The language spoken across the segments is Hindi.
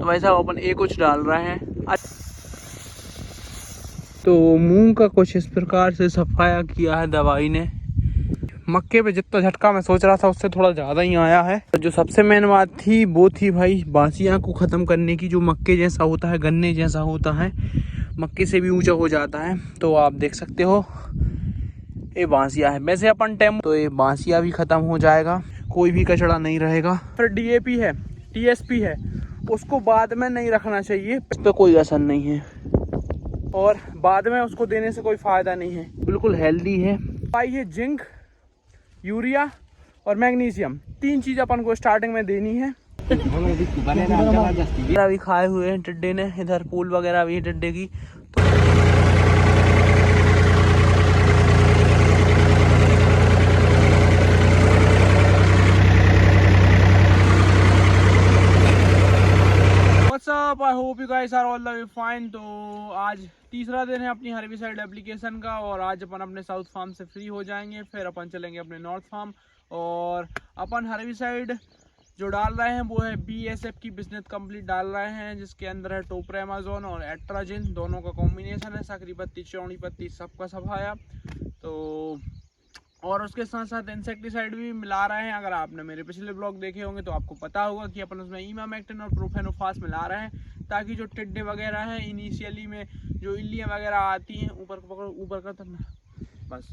तो भाई साहब अपन एक कुछ डाल रहे हैं। तो मूंग का कुछ इस प्रकार से सफाया किया है दवाई ने। मक्के पे जितना झटका मैं सोच रहा था उससे थोड़ा ज़्यादा ही आया है। जो सबसे मेन बात थी वो थी भाई बांसियाँ को ख़त्म करने की। जो मक्के जैसा होता है, गन्ने जैसा होता है, मक्के से भी ऊंचा हो जाता है। तो आप देख सकते हो ये बांसिया है। वैसे अपन तो ये बांसिया भी ख़त्म हो जाएगा, कोई भी कचड़ा नहीं रहेगा। फिर DAP है, TSP है, उसको बाद में नहीं रखना चाहिए, इस पर कोई असर नहीं है और बाद में उसको देने से कोई फ़ायदा नहीं है, बिल्कुल हेल्दी है। भाई ये जिंक, यूरिया और मैग्नीशियम, 3 चीज़ अपन को स्टार्टिंग में देनी है। अभी खाए हुए हैं टिड्डे ने, इधर पूल वगैरह भी है टिड्डे की। I hope you guys are all fine। तो आज तीसरा दिन है अपनी हर्बिसाइड एप्लीकेशन का और आज अपन अपने साउथ फार्म से फ्री हो जाएंगे, फिर अपन चलेंगे अपने नॉर्थ फार्म। और अपन हर्बिसाइड जो डाल रहे हैं वो है BASF की बिजनेस कंप्लीट डाल रहे हैं, जिसके अंदर है टोप्रामाजोन और एट्राजिन, दोनों का कॉम्बिनेशन है। सकरी पत्ती, चौड़ी पत्ती, सबका सफाया। तो और उसके साथ साथ इंसेक्टिसाइड भी मिला रहे हैं। अगर आपने मेरे पिछले ब्लॉग देखे होंगे तो आपको पता होगा कि अपन उसमें इमामेक्टिन और प्रोफेनोफास मिला रहे हैं, ताकि जो टिड्डे वगैरह हैं इनिशियली में जो इल्लियाँ वगैरह आती हैं, ऊपर का तो बस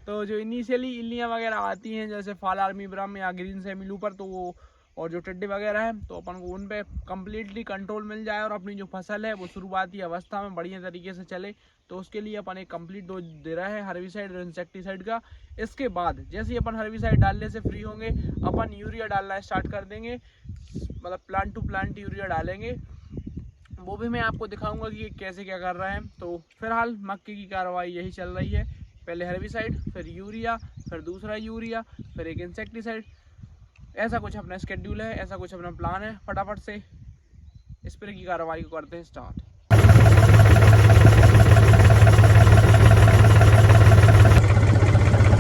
तो जो इनिशियली इल्लियाँ वगैरह आती हैं जैसे फाल आर्मीब्राम या ग्रीन सेमिलूपर, तो वो और जो टिड्डे वगैरह हैं तो अपन को उन पे कम्प्लीटली कंट्रोल मिल जाए और अपनी जो फसल है वो शुरुआती अवस्था में बढ़िया तरीके से चले। तो उसके लिए अपन एक कंप्लीट डोज दे रहा है हर्बिसाइड और इंसेक्टिसाइड का। इसके बाद जैसे ही अपन हर्बिसाइड डालने से फ्री होंगे, अपन यूरिया डालना स्टार्ट कर देंगे, मतलब प्लांट टू प्लांट यूरिया डालेंगे। वो भी मैं आपको दिखाऊंगा कि कैसे क्या कर रहे हैं। तो फिलहाल मक्के की कार्रवाई यही चल रही है, पहले हर्बिसाइड, फिर यूरिया, फिर दूसरा यूरिया, फिर एक इंसेक्टिसाइड। ऐसा कुछ अपना स्केड्यूल है, ऐसा कुछ अपना प्लान है। फटाफट से स्प्रे की कार्रवाई को करते हैं स्टार्ट।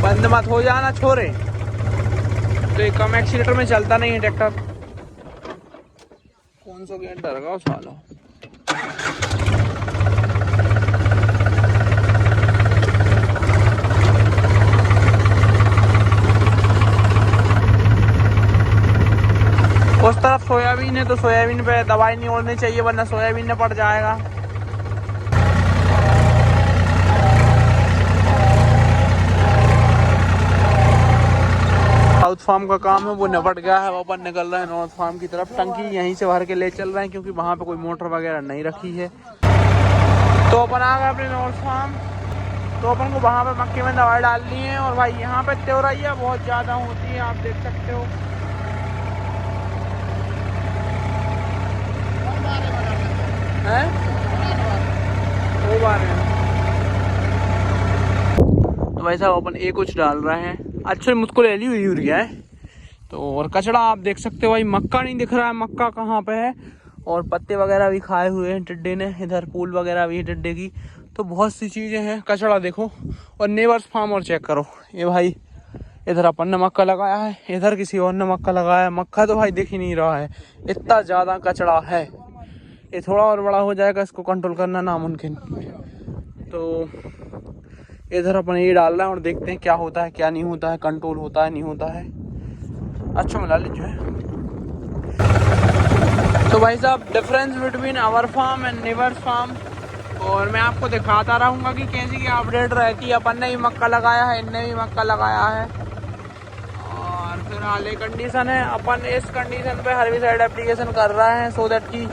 बंद मत हो जाना छोरे, तो ये कम एक्सीलेटर में चलता नहीं है ट्रैक्टर। कौन सा गेट डर गया साला। उस तरफ सोयाबीन है तो सोयाबीन पे दवाई नहीं ओढ़नी चाहिए, वरना सोयाबीन में पड़ जाएगा। साउथ फार्म का काम है वो निपट गया है, वो अपन निकल रहे हैं नॉर्थ फार्म की तरफ। टंकी यहीं से भर के ले चल रहे हैं क्योंकि वहाँ पे कोई मोटर वगैरह नहीं रखी है। तो अपन आ गए अपने नॉर्थ फार्म। तो अपन को वहाँ पे मक्के में दवाई डालनी है और भाई यहाँ पे त्योरैया बहुत ज़्यादा होती है, आप देख सकते हो। वो बार है। तो भाई साहब अपन एक कुछ डाल रहे हैं। अच्छा मुझको ले ली हुई यूरिया है। तो और कचड़ा आप देख सकते हो भाई, मक्का नहीं दिख रहा है, मक्का कहाँ पे है। और पत्ते वगैरह भी खाए हुए हैं टिड्डे ने, इधर पूल वगैरह भी है टिड्डे की। तो बहुत सी चीज़ें हैं, कचड़ा देखो। और नेबर्स फार्म और चेक करो, ये भाई इधर अपन ने मक्का लगाया है, इधर किसी और ने मक्का लगाया है। मक्का तो भाई दिख ही नहीं रहा है, इतना ज़्यादा कचड़ा है। ये थोड़ा और बड़ा हो जाएगा, इसको कंट्रोल करना नामुमकिन। तो इधर अपन ये डाल रहे हैं और देखते हैं क्या होता है क्या नहीं होता है, कंट्रोल होता है नहीं होता है। अच्छा मिला लीजिए। तो भाई साहब difference between our farm and neighbours farm, और मैं आपको दिखाता रहूँगा कि कैसी क्या अपडेट रहती है। अपन ने भी मक्का लगाया है, इनने भी मक्का लगाया है। और फिलहाल ये कंडीशन है, अपन इस कंडीशन पे हर्बिसाइड एप्लीकेशन कर रहे हैं सो दैट कि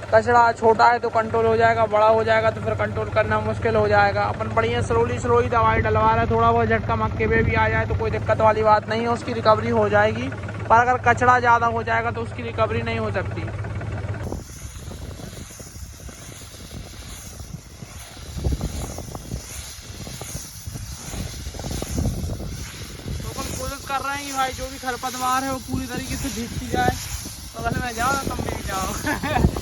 कचड़ा छोटा है तो कंट्रोल हो जाएगा, बड़ा हो जाएगा तो फिर कंट्रोल करना मुश्किल हो जाएगा। अपन बढ़िया स्लोली दवाई डलवा रहे हैं। थोड़ा बहुत झटका मक्के पे भी आ जाए तो कोई दिक्कत वाली बात नहीं है, उसकी रिकवरी हो जाएगी। पर अगर कचड़ा ज़्यादा हो जाएगा तो उसकी रिकवरी नहीं हो सकती। तो अपन कोशिश कर रहे हैं कि भाई जो भी खरपतवार है वो पूरी तरीके से भीगती जाए। तो अगर मैं जाओ तुम भी जाओ।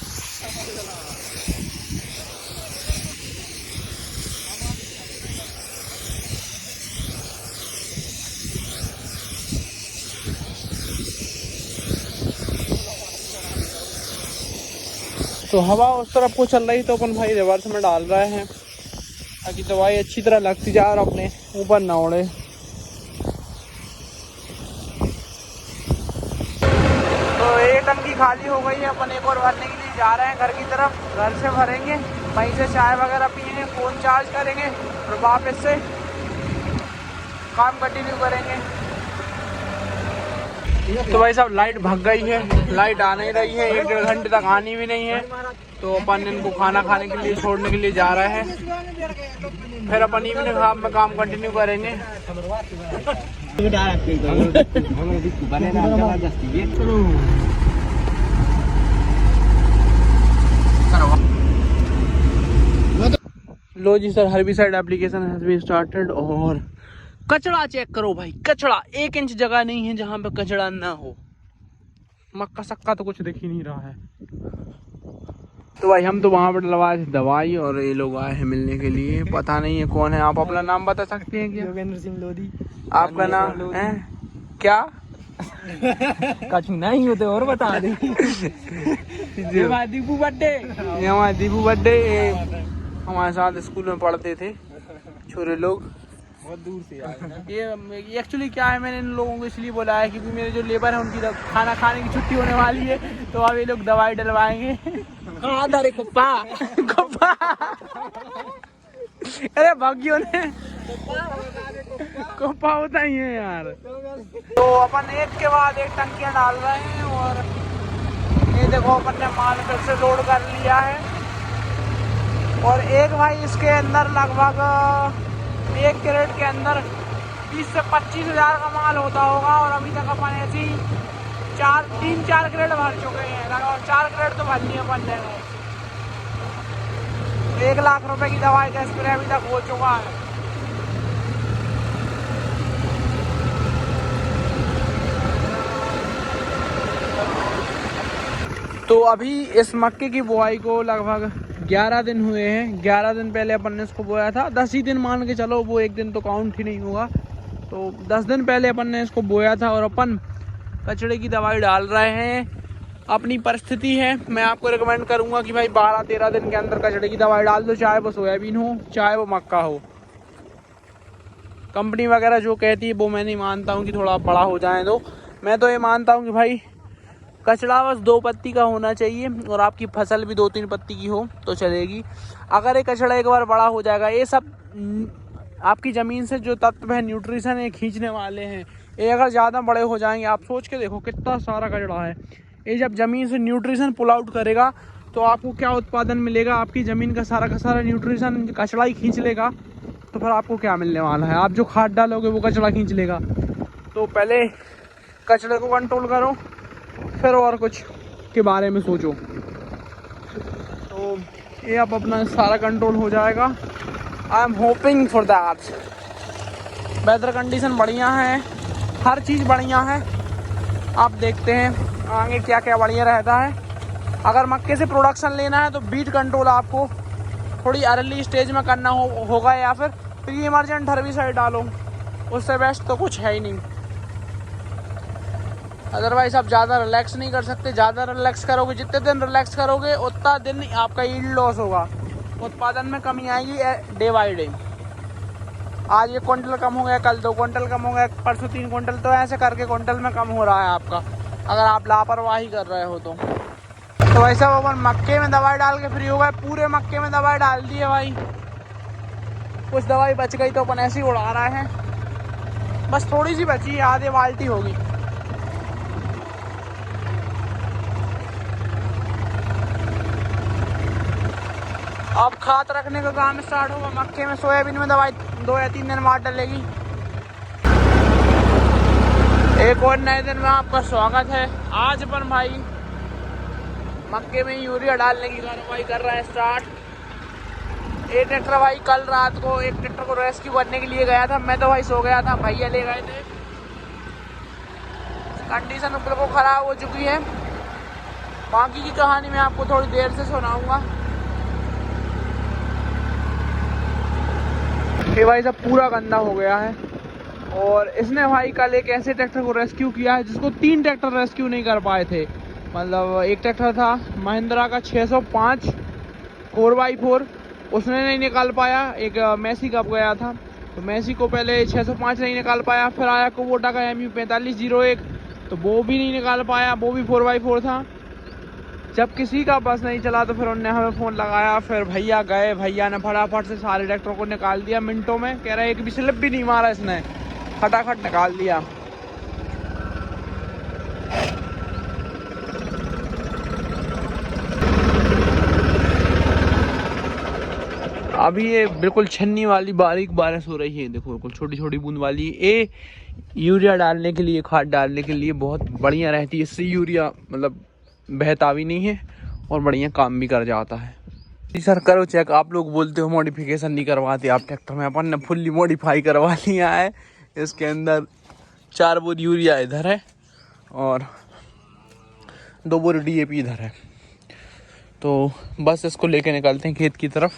तो हवा उस तरफ को चल रही तो अपन भाई रिवर्स में डाल रहे हैं ताकि दवाई अच्छी तरह लगती जाए और अपने ऊपर ना उड़े। तो एक टंकी खाली हो गई है, अपन एक और भरने के लिए जा रहे हैं घर की तरफ। घर से भरेंगे, वहीं से चाय वगैरह पियेंगे, फ़ोन चार्ज करेंगे और वापस से काम कंटिन्यू करेंगे। तो भाई साहब लाइट भाग गई है, लाइट आ नहीं रही है, 1-1.5 घंटे तक आनी भी नहीं है। तो अपन इनको खाना खाने के लिए छोड़ने के लिए जा रहे हैं, फिर अपन इवनिंग हाफ में काम कंटिन्यू करेंगे। लो जी sir, herbicide application has been started. और कचड़ा चेक करो भाई, कचड़ा 1 इंच जगह नहीं है जहां पे कचड़ा ना हो। मक्का सक्का तो कुछ दिख ही नहीं रहा है। तो भाई हम तो वहां पर डलवाए थे दवाई और ये लोग आए हैं मिलने के लिए। पता नहीं है कौन है, आप अपना नाम बता सकते हैं क्या? योगेंद्र सिंह लोधी। आपका नाम है क्या? कछु नहीं होते और बता दे। दीपू बर्थडे, ये हमारा दीपू बर्थडे। हमारे साथ स्कूल में पढ़ते थे छोरे लोग, बहुत दूर से आए। ये एक्चुअली क्या है, मैंने इन लोगों को इसलिए बोला है क्योंकि मेरे जो लेबर है उनकी खाना खाने की छुट्टी होने वाली है, तो अब ये लोग दवाई डलवाएंगे। कुप्पा कुप्पा अरे भाग्यों ने कुप्पा होता ही है यार। तो अपन एक के बाद एक टंकियां डाल रहे हैं और ये देखो अपन ने माल फिर से लोड कर लिया है। और एक भाई इसके अंदर लगभग 1 कैरेट के अंदर 20 से 25 हज़ार का माल होता होगा। और अभी तक अपन ऐसी 3-4 कैरेट भर चुके हैं, लगभग 4 कैरेट तो भरनी है अपन ने। 1 लाख रुपए की दवाई का स्प्रे अभी तक हो चुका है। तो अभी इस मक्के की बुआई को लगभग 11 दिन हुए हैं। 11 दिन पहले अपन ने इसको बोया था, 10 ही दिन मान के चलो, वो 1 दिन तो काउंट ही नहीं होगा। तो 10 दिन पहले अपन ने इसको बोया था और अपन कचड़े की दवाई डाल रहे हैं। अपनी परिस्थिति है, मैं आपको रिकमेंड करूंगा कि भाई 12-13 दिन के अंदर कचड़े की दवाई डाल दो, चाहे वो सोयाबीन हो चाहे वो मक्का हो। कंपनी वगैरह जो कहती है वो मैं नहीं मानता हूँ कि थोड़ा बड़ा हो जाए। तो मैं तो ये मानता हूँ कि भाई कचड़ा बस 2 पत्ती का होना चाहिए और आपकी फसल भी 2-3 पत्ती की हो तो चलेगी। अगर ये कचड़ा एक बार बड़ा हो जाएगा, ये सब आपकी ज़मीन से जो तत्व है, न्यूट्रिशन है, खींचने वाले हैं, ये अगर ज़्यादा बड़े हो जाएंगे, आप सोच के देखो कितना सारा कचड़ा है, ये जब ज़मीन से न्यूट्रिशन पुल आउट करेगा तो आपको क्या उत्पादन मिलेगा? आपकी ज़मीन का सारा न्यूट्रिशन कचड़ा ही खींच लेगा, तो फिर आपको क्या मिलने वाला है? आप जो खाद डालोगे वो कचड़ा खींच लेगा। तो पहले कचड़े को कंट्रोल करो, फिर और कुछ के बारे में सोचो। तो ये अब अपना सारा कंट्रोल हो जाएगा। I am hoping for that. Weather condition बढ़िया है, हर चीज़ बढ़िया है। आप देखते हैं आगे क्या क्या बढ़िया रहता है। अगर मक्के से प्रोडक्शन लेना है तो बीट कंट्रोल आपको थोड़ी अर्ली स्टेज में करना होगा या फिर प्री इमर्जेंट हर्बिसाइड डालो, उससे बेस्ट तो कुछ है ही नहीं। अदरवाइज आप ज़्यादा रिलैक्स नहीं कर सकते। ज़्यादा रिलैक्स करोगे, जितने दिन रिलैक्स करोगे उतना दिन आपका यील्ड लॉस होगा, उत्पादन में कमी आएगी डे बाई डे। आज 1 क्विंटल कम हो गया, कल 2 क्विंटल कम हो गया, परसों 3 क्विंटल, तो ऐसे करके क्विंटल में कम हो रहा है आपका, अगर आप लापरवाही कर रहे हो तो। वैसे अपन मक्के में दवाई डाल के फ्री हो गए, पूरे मक्के में दवाई डाल दी है भाई। कुछ दवाई बच गई तो अपन ऐसे ही उड़ा रहे हैं, बस थोड़ी सी बची है, आधे बाल्टी होगी। अब खाद रखने का काम स्टार्ट होगा। मक्के में सोयाबीन में दवाई 2 या 3 दिन बाद डलेगी। एक और नए दिन में आपका स्वागत है। आज अपन भाई मक्के में यूरिया डालने की कार्रवाई कर रहा है स्टार्ट। ये ट्रैक्टर भाई कल रात को एक ट्रैक्टर को रेस्क्यू करने के लिए गया था, मैं तो भाई सो गया था, भैया ले गए थे। कंडीशन बिल्कुल ख़राब हो चुकी है। बाकी की कहानी मैं आपको थोड़ी देर से सुनाऊंगा। ये भाई सब पूरा गंदा हो गया है और इसने भाई कल एक ऐसे ट्रैक्टर को रेस्क्यू किया है जिसको 3 ट्रैक्टर रेस्क्यू नहीं कर पाए थे। मतलब एक ट्रैक्टर था महिंद्रा का 605 4x4, उसने नहीं निकाल पाया। एक मैसी कप गया था, तो मैसी को पहले 605 नहीं निकाल पाया। फिर आया कुबोटा का MU 4501, तो वो भी नहीं निकाल पाया, वो भी 4x4 था। जब किसी का बस नहीं चला तो फिर उन्होंने हमें फ़ोन लगाया। फिर भैया गए, भैया ने फटाफट से सारे ट्रैक्टरों को निकाल दिया मिनटों में। कह रहे एक भी स्लिप भी नहीं मारा इसने, फटाफट निकाल दिया। अभी ये बिल्कुल छन्नी वाली बारीक बारिश हो रही है, देखो बिल्कुल छोटी छोटी बूंद वाली। ये यूरिया डालने के लिए, खाद डालने के लिए बहुत बढ़िया रहती है। इससे यूरिया मतलब बहता भी नहीं है और बढ़िया काम भी कर जाता है। जी सर करो चेक। आप लोग बोलते हो मॉडिफिकेशन नहीं करवाते आप ट्रैक्टर में, अपन ने फुल्ली मॉडिफाई करवा लिया है। इसके अंदर 4 बोर यूरिया इधर है और 2 बोर DAP इधर है। तो बस इसको लेके निकलते हैं खेत की तरफ।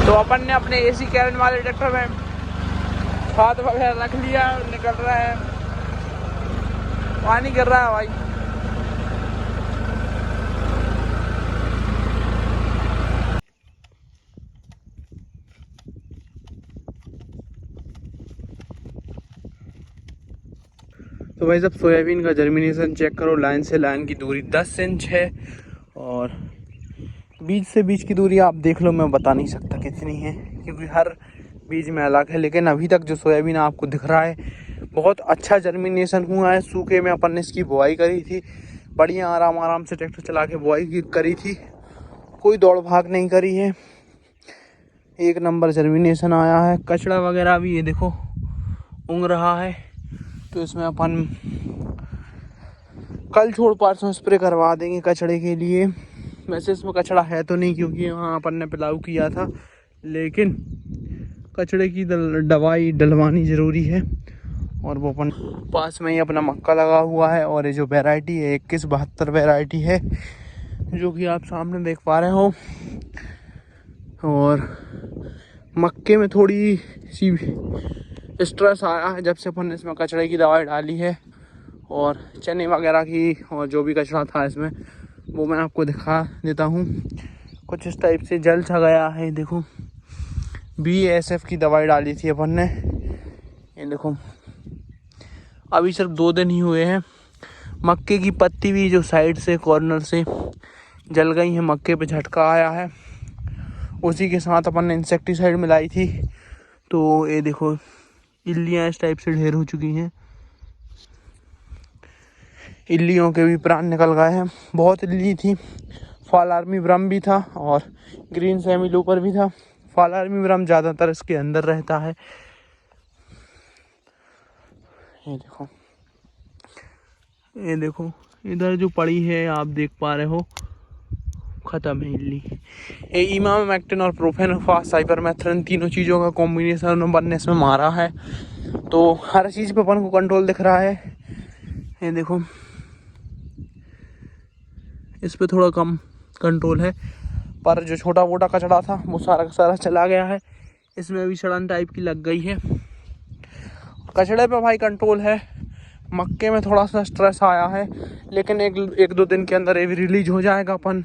तो अपन ने अपने AC कैबिन वाले ट्रैक्टर में खाद वगैरह रख लिया, निकल रहा है, पानी गिर रहा है भाई। तो भाई साहब सोयाबीन का जर्मिनेशन चेक करो। लाइन से लाइन की दूरी 10 इंच है और बीज से बीज की दूरी आप देख लो, मैं बता नहीं सकता कितनी है क्योंकि हर बीज में अलग है। लेकिन अभी तक जो सोयाबीन आपको दिख रहा है बहुत अच्छा जर्मिनेशन हुआ है। सूखे में अपन ने इसकी बुआई करी थी, बढ़िया आराम आराम से ट्रैक्टर चला के बुआई करी थी, कोई दौड़ भाग नहीं करी है। एक नंबर जर्मिनेशन आया है। कचड़ा वगैरह भी ये देखो उंग रहा है, तो इसमें अपन कल छोड़ परसों स्प्रे करवा देंगे कचड़े के लिए। वैसे इसमें कचड़ा है तो नहीं क्योंकि वहाँ अपन ने पिलाऊ किया था, लेकिन कचड़े की दवाई डलवानी ज़रूरी है। और वो अपन पास में ही अपना मक्का लगा हुआ है और ये जो वैरायटी है 2172 वैरायटी है जो कि आप सामने देख पा रहे हो। और मक्के में थोड़ी सी स्ट्रेस आया है जब से अपन ने इसमें कचड़े की दवाई डाली है। और चने वगैरह की और जो भी कचरा था इसमें वो मैं आपको दिखा देता हूँ। कुछ इस टाइप से जल सा गया है, देखो। BASF की दवाई डाली थी अपन ने, ये देखो अभी सिर्फ 2 दिन ही हुए हैं। मक्के की पत्ती भी जो साइड से कॉर्नर से जल गई है, मक्के पे झटका आया है। उसी के साथ अपन ने इंसेक्टिसाइड मिलाई थी, तो ये देखो इल्लियाँ इस टाइप से ढेर हो चुकी हैं। इल्लियों के भी प्राण निकल गए हैं। बहुत इल्ली थी। फॉल आर्मी वर्म भी था और ग्रीन सेमी लूपर भी था। फॉल आर्मी वर्म ज़्यादातर इसके अंदर रहता है। ये देखो इधर जो पड़ी है आप देख पा रहे हो, ख़त्म है इल्ली। ये इमामेक्टिन और प्रोफेनोफास साइपरमेथ्रिन तीनों चीज़ों का कॉम्बिनेशन अपन ने इसमें मारा है, तो हर चीज़ पे अपन को कंट्रोल दिख रहा है। ये देखो इस पे थोड़ा कम कंट्रोल है, पर जो छोटा मोटा कचड़ा था वो सारा का सारा चला गया है। इसमें भी सड़न टाइप की लग गई है। कचड़े पे भाई कंट्रोल है। मक्के में थोड़ा सा स्ट्रेस आया है, लेकिन एक दो दिन के अंदर ये भी रिलीज हो जाएगा। अपन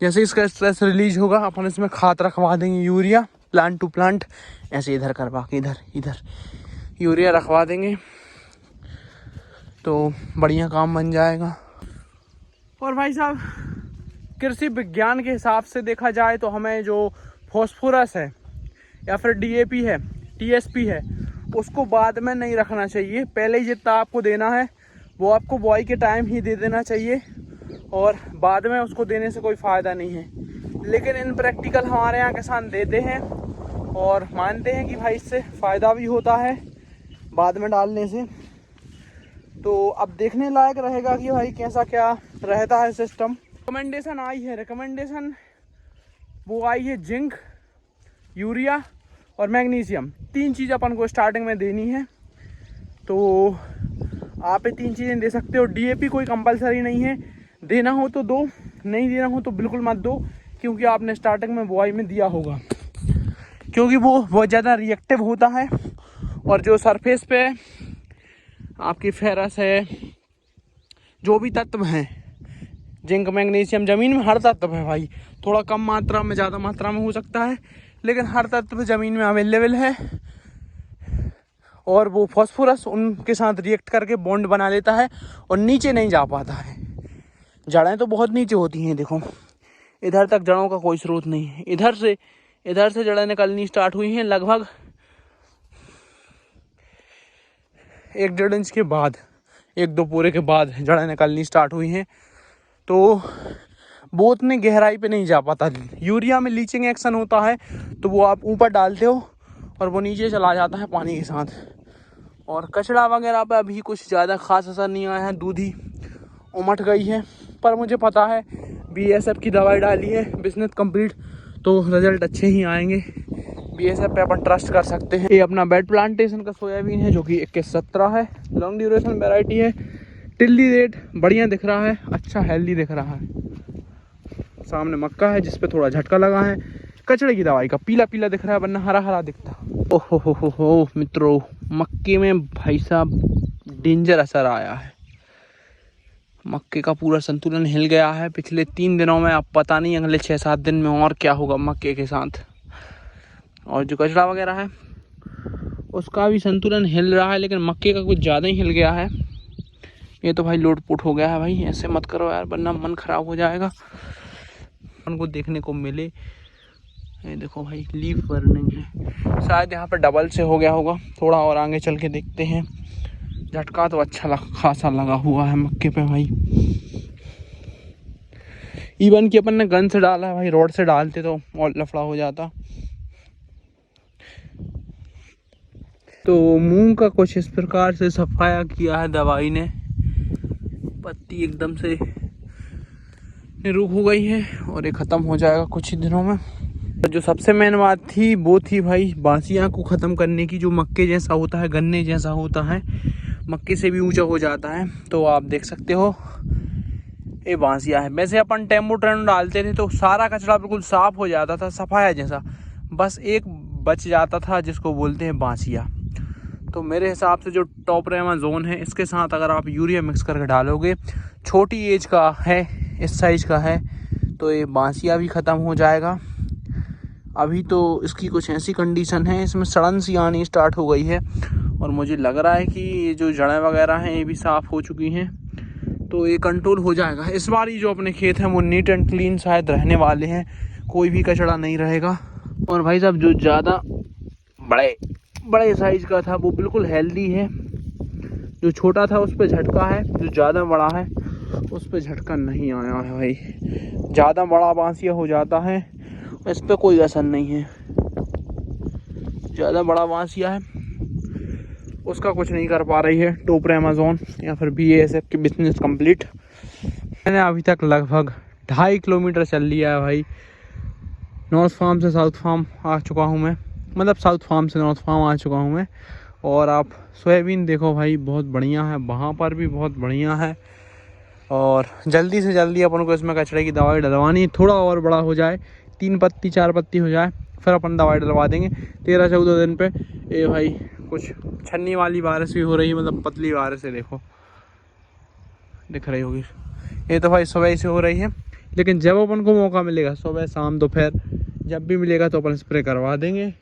जैसे इसका स्ट्रेस रिलीज होगा अपन इसमें खाद रखवा देंगे, यूरिया प्लांट टू प्लांट, ऐसे इधर करवा के इधर यूरिया रखवा देंगे, तो बढ़िया काम बन जाएगा। और भाई साहब कृषि विज्ञान के हिसाब से देखा जाए तो हमें जो फॉस्फोरस है या फिर DAP है, TSP है, उसको बाद में नहीं रखना चाहिए। पहले ही जितना आपको देना है वो आपको बुआई के टाइम ही दे देना चाहिए और बाद में उसको देने से कोई फ़ायदा नहीं है। लेकिन इन प्रैक्टिकल हमारे यहाँ किसान देते हैं और मानते हैं कि भाई इससे फ़ायदा भी होता है बाद में डालने से। तो अब देखने लायक रहेगा कि भाई कैसा क्या रहता है सिस्टम। रिकमेंडेशन आई है, रिकमेंडेशन वो आई है जिंक, यूरिया और मैग्नीशियम, 3 चीज़ अपन को स्टार्टिंग में देनी है। तो आप ये 3 चीज़ें दे सकते हो। DAP कोई कंपलसरी नहीं है, देना हो तो दो, नहीं देना हो तो बिल्कुल मत दो, क्योंकि आपने स्टार्टिंग में बुआई में दिया होगा, क्योंकि वो बहुत ज़्यादा रिएक्टिव होता है। और जो सरफेस पे आपकी फेरस है, जो भी तत्व हैं, जिंक मैग्नीशियम, ज़मीन में हर तत्व है भाई। थोड़ा कम मात्रा में, ज़्यादा मात्रा में हो सकता है, लेकिन हर तत्व ज़मीन में अवेलेबल है। और वो फॉस्फोरस उनके साथ रिएक्ट करके बॉन्ड बना लेता है और नीचे नहीं जा पाता है। जड़ें तो बहुत नीचे होती हैं, देखो इधर तक जड़ों का कोई स्रोत नहीं है। इधर से जड़ें निकलनी स्टार्ट हुई हैं लगभग 1-1.5 इंच के बाद, 1-2 पूरे के बाद जड़ें निकलनी स्टार्ट हुई हैं। तो वो उतनी गहराई पे नहीं जा पाता। यूरिया में लीचिंग एक्शन होता है, तो वो आप ऊपर डालते हो और वो नीचे चला जाता है पानी के साथ। और कचड़ा वगैरह पे अभी कुछ ज़्यादा खास असर नहीं आया है, दूधी उमट गई है। पर मुझे पता है BASF की दवाई डाली है बिजनेस कंप्लीट, तो रिजल्ट अच्छे ही आएंगे। BASF पे अपन ट्रस्ट कर सकते हैं। ये अपना बेड प्लांटेशन का सोयाबीन है, जो कि 2117 है, लॉन्ग ड्यूरेशन वेराइटी है। टिल्ली रेट बढ़िया दिख रहा है, अच्छा हेल्दी दिख रहा है। सामने मक्का है जिसपे थोड़ा झटका लगा है कचड़े की दवाई का, पीला पीला दिख रहा है, वरना हरा हरा दिखता। ओहो हो मित्रों, मक्के में भाई साहब डेंजर असर आया है। मक्के का पूरा संतुलन हिल गया है पिछले 3 दिनों में। अब पता नहीं अगले 6-7 दिन में और क्या होगा मक्के के साथ। और जो कचड़ा वगैरह है उसका भी संतुलन हिल रहा है, लेकिन मक्के का कुछ ज़्यादा ही हिल गया है। ये तो भाई लोटपुट हो गया है भाई, ऐसे मत करो यार, वरना मन खराब हो जाएगा। उनको देखने को मिले, ये देखो भाई लीफ बर्निंग है, शायद यहाँ पर डबल से हो गया होगा। थोड़ा और आगे चल के देखते हैं। झटका तो अच्छा खासा लगा हुआ है मक्के पे भाई। इवन कि अपन ने गन से डाला है भाई, रोड से डालते तो और लफड़ा हो जाता। तो मूंग का कुछ इस प्रकार से सफाया किया है दवाई ने, पत्ती एकदम से निरुक हो गई है और ये ख़त्म हो जाएगा कुछ ही दिनों में। जो सबसे मेन बात थी वो थी भाई बांसियाँ को ख़त्म करने की। जो मक्के जैसा होता है, गन्ने जैसा होता है, मक्के से भी ऊंचा हो जाता है। तो आप देख सकते हो ये बांसिया है। वैसे अपन टेम्पो ट्रेन डालते थे तो सारा कचरा बिल्कुल साफ हो जाता था, सफाया जैसा, बस एक बच जाता था जिसको बोलते हैं बांसिया। तो मेरे हिसाब से जो टॉपरेमा जोन है, इसके साथ अगर आप यूरिया मिक्स करके डालोगे, छोटी एज का है, इस साइज का है, तो ये बांसिया भी ख़त्म हो जाएगा। अभी तो इसकी कुछ ऐसी कंडीशन है, इसमें सड़न सी आनी स्टार्ट हो गई है और मुझे लग रहा है कि ये जो जड़ें वगैरह हैं ये भी साफ़ हो चुकी हैं, तो ये कंट्रोल हो जाएगा। इस बार ये जो अपने खेत हैं वो नीट एंड क्लीन शायद रहने वाले हैं, कोई भी कचड़ा नहीं रहेगा। और भाई साहब जो ज़्यादा बड़े साइज का था वो बिल्कुल हेल्दी है, जो छोटा था उस पर झटका है, जो ज़्यादा बड़ा है उस पर झटका नहीं आया है भाई। ज़्यादा बड़ा बांसिया हो जाता है, इस पर कोई असर नहीं है। ज़्यादा बड़ा बांसिया है उसका कुछ नहीं कर पा रही है टॉपरेमा जोन या फिर BASF की बिजनेस कंप्लीट। मैंने अभी तक लगभग 2.5 किलोमीटर चल लिया है भाई। नॉर्थ फार्म से साउथ फार्म आ चुका हूँ मैं, मतलब साउथ फार्म से नॉर्थ फार्म आ चुका हूँ मैं। और आप सोयाबीन देखो भाई, बहुत बढ़िया है, वहाँ पर भी बहुत बढ़िया है। और जल्दी से जल्दी अपन को इसमें कचरे की दवाई डलवानी है, थोड़ा और बड़ा हो जाए, 3 पत्ती 4 पत्ती हो जाए, फिर अपन दवाई डलवा देंगे 13-14 दिन पे। ये भाई कुछ छन्नी वाली बारिश भी हो रही है, मतलब पतली बारिश है, देखो दिख रही होगी। ये तो भाई सुबह से हो रही है, लेकिन जब अपन को मौका मिलेगा, सुबह शाम दोपहर जब भी मिलेगा, तो अपन स्प्रे करवा देंगे।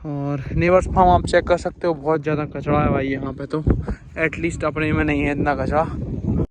और नेबर्स फार्म आप चेक कर सकते हो, बहुत ज़्यादा कचरा है भाई यहाँ पे, तो एटलीस्ट अपने में नहीं है इतना कचरा।